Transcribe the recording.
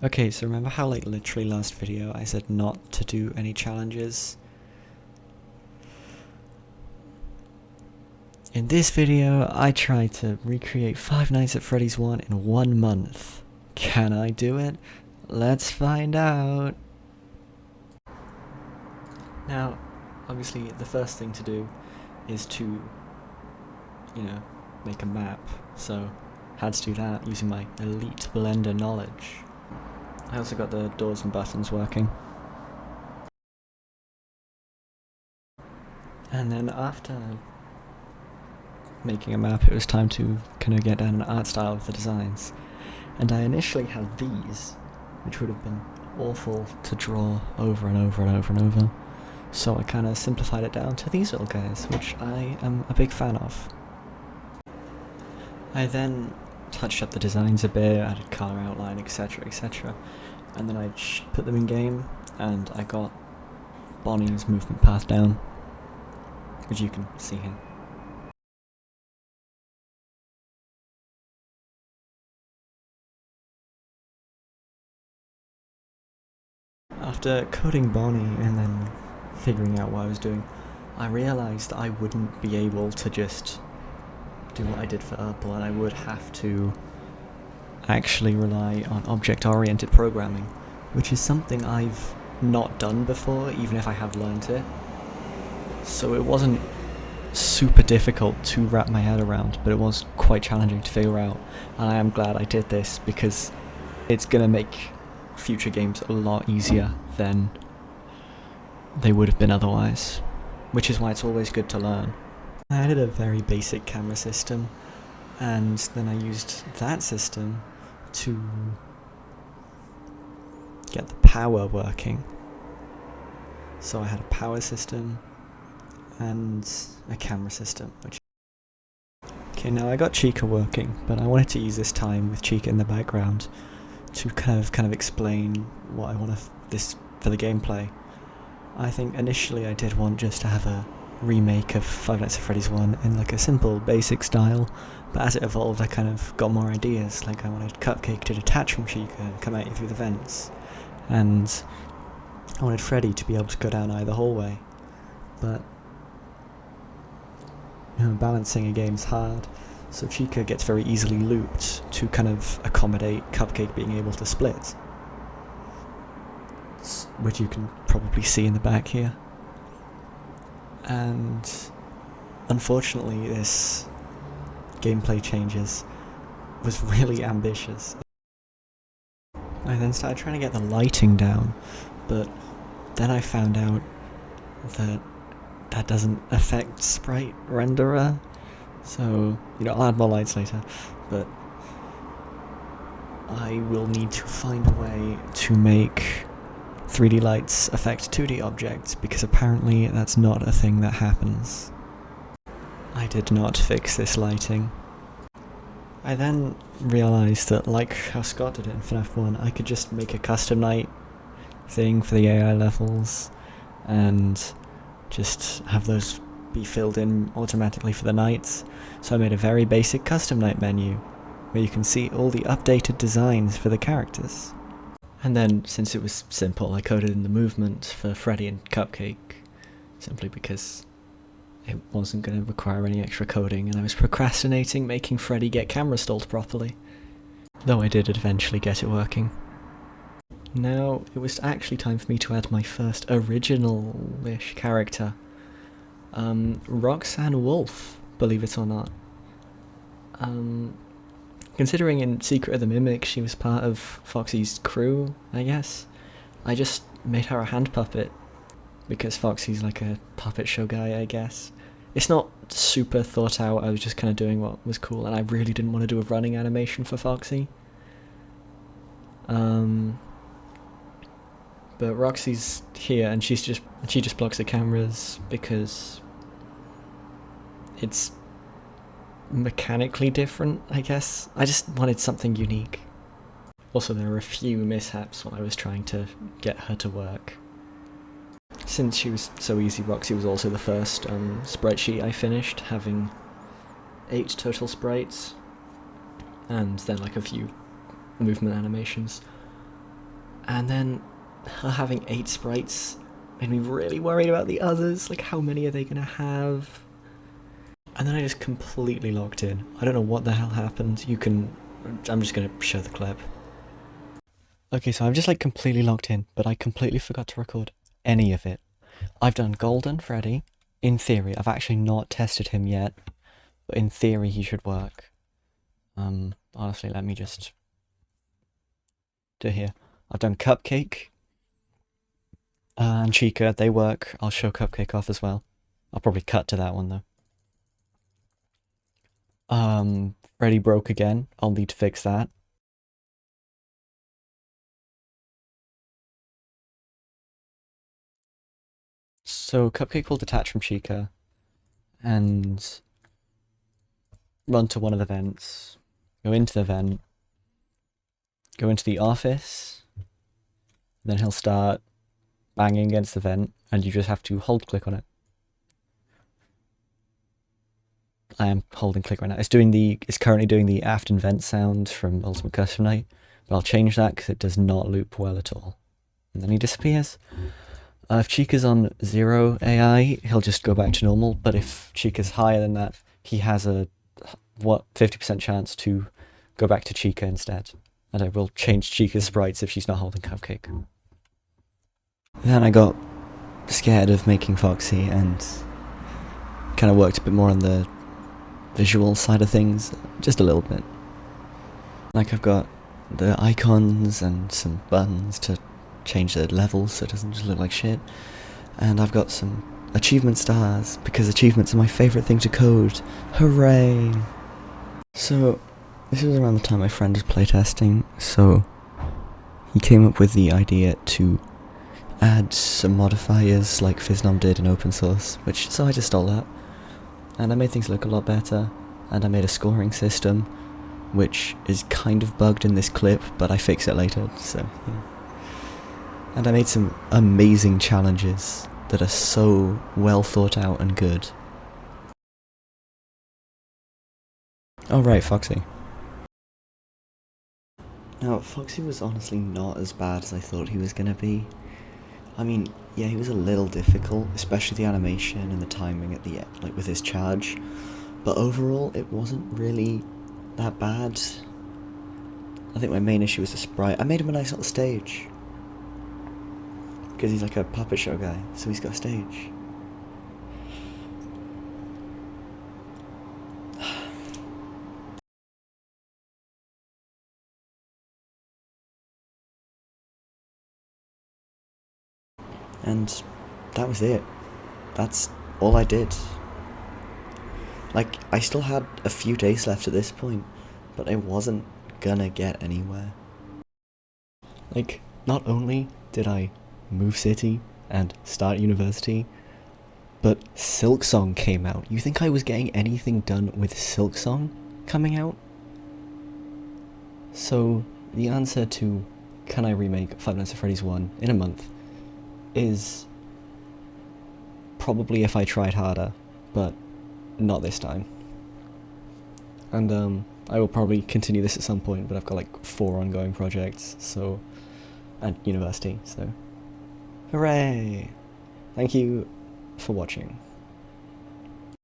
Okay, so remember how like literally last video I said not to do any challenges? In this video, I tried to recreate Five Nights at Freddy's 1 in 1 month. Can I do it? Let's find out! Now, obviously the first thing to do is to, make a map, so had to do that using my elite Blender knowledge. I also got the doors and buttons working. And then after making a map, it was time to kind of get down an art style of the designs. And I initially had these, which would have been awful to draw over and over and over and over. So I kind of simplified it down to these little guys, which I am a big fan of. I then touched up the designs a bit, added colour outline, etc, etc. And then I put them in game, and I got Bonnie's movement path down, which you can see here. After coding Bonnie and then figuring out what I was doing, I realised I wouldn't be able to just do what I did for Urple, and I would have to actually rely on object-oriented programming, which is something I've not done before, even if I have learnt it. So it wasn't super difficult to wrap my head around, but it was quite challenging to figure out, and I am glad I did this because it's gonna make future games a lot easier than they would have been otherwise, which is why it's always good to learn. I added a very basic camera system, and then I used that system to get the power working. So I had a power system and a camera system, Okay, now I got Chica working, but I wanted to use this time with Chica in the background to kind of explain what I want this for the gameplay. I think initially I did want just to have a remake of Five Nights at Freddy's 1 in like a simple, basic style, but as it evolved I kind of got more ideas. Like I wanted Cupcake to detach from Chica and come at you through the vents, and I wanted Freddy to be able to go down either hallway, but balancing a game's hard, so Chica gets very easily looped to kind of accommodate Cupcake being able to split, which you can probably see in the back here. And unfortunately this gameplay changes was really ambitious. I then started trying to get the lighting down, but then I found out that that doesn't affect sprite renderer, so I'll add more lights later, but I will need to find a way to make 3D lights affect 2D objects, because apparently that's not a thing that happens. I did not fix this lighting. I then realised that, like how Scott did it in FNAF 1, I could just make a custom night thing for the AI levels, and just have those be filled in automatically for the nights. So I made a very basic custom night menu, where you can see all the updated designs for the characters. And then, since it was simple, I coded in the movement for Freddy and Cupcake, simply because it wasn't going to require any extra coding, and I was procrastinating making Freddy get camera stalled properly. Though I did eventually get it working. Now, it was actually time for me to add my first original-ish character. Roxanne Wolf, believe it or not. Considering in Secret of the Mimic she was part of Foxy's crew, I guess, I just made her a hand puppet, because Foxy's like a puppet show guy, I guess. It's not super thought out, I was just kind of doing what was cool, and I really didn't want to do a running animation for Foxy. But Roxy's here, and she just blocks the cameras because it's mechanically different, I guess. I just wanted something unique. Also, there were a few mishaps when I was trying to get her to work. Since she was so easy, Roxy was also the first sprite sheet I finished, having 8 total sprites, and then like a few movement animations. And then her having 8 sprites made me really worried about the others, like how many are they gonna have? And then I just completely locked in. I don't know what the hell happened. I'm just gonna show the clip. Okay, so I'm just like completely locked in, but I completely forgot to record any of it. I've done Golden Freddy. In theory, I've actually not tested him yet, but in theory he should work. Honestly, let me just do here. I've done Cupcake and Chica, they work. I'll show Cupcake off as well. I'll probably cut to that one though. Freddy broke again. I'll need to fix that. So Cupcake will detach from Chica and run to one of the vents, go into the vent, go into the office, then he'll start banging against the vent, and you just have to hold click on it. I am holding click right now. It's currently doing the Afton vent sound from Ultimate Custom Night, but I'll change that because it does not loop well at all. And then he disappears. If Chica's on 0 AI, he'll just go back to normal, but if Chica's higher than that, he has a 50% chance to go back to Chica instead. And I will change Chica's sprites if she's not holding Cupcake. Then I got scared of making Foxy and kind of worked a bit more on the visual side of things, just a little bit. Like I've got the icons and some buttons to change the levels so it doesn't just look like shit. And I've got some achievement stars, because achievements are my favourite thing to code. Hooray! So, this was around the time my friend was playtesting, so he came up with the idea to add some modifiers like Fiznom did in open source, so I just stole that. And I made things look a lot better, and I made a scoring system, which is kind of bugged in this clip, but I fix it later, so, you know. And I made some amazing challenges that are so well thought out and good. Oh right, Foxy. Now, Foxy was honestly not as bad as I thought he was gonna be. I mean, yeah, he was a little difficult, especially the animation and the timing at the end, like with his charge. But overall, it wasn't really that bad. I think my main issue was the sprite. I made him a nice little stage, because he's like a puppet show guy, so he's got a stage. And that was it. That's all I did. Like, I still had a few days left at this point, but I wasn't gonna get anywhere. Like, not only did I move city and start university, but Silksong came out. You think I was getting anything done with Silksong coming out? So, the answer to can I remake Five Nights at Freddy's 1 in a month is probably if I tried harder, but not this time. And I will probably continue this at some point, but I've got like 4 ongoing projects, so, and university, so hooray! Thank you for watching.